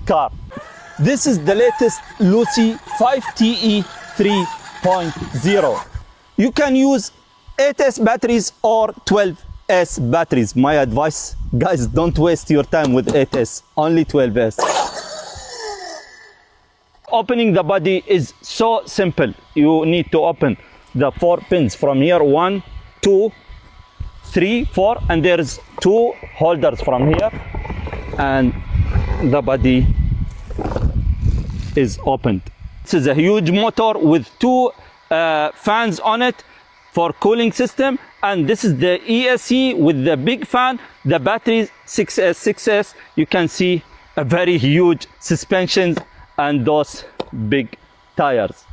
car. This is the latest Losi 5TE 3.0. You can use 8S batteries or 12S batteries. My advice, guys, don't waste your time with 8S, only 12S. Opening the body is so simple. You need to open the 4 pins from here, 1, 2, 3, 4, and there's 2 holders from here, and the body is opened. This is a huge motor with 2 fans on it for cooling system, and this is the ESC with the big fan. The battery 6S. You can see a very huge suspension and those big tires.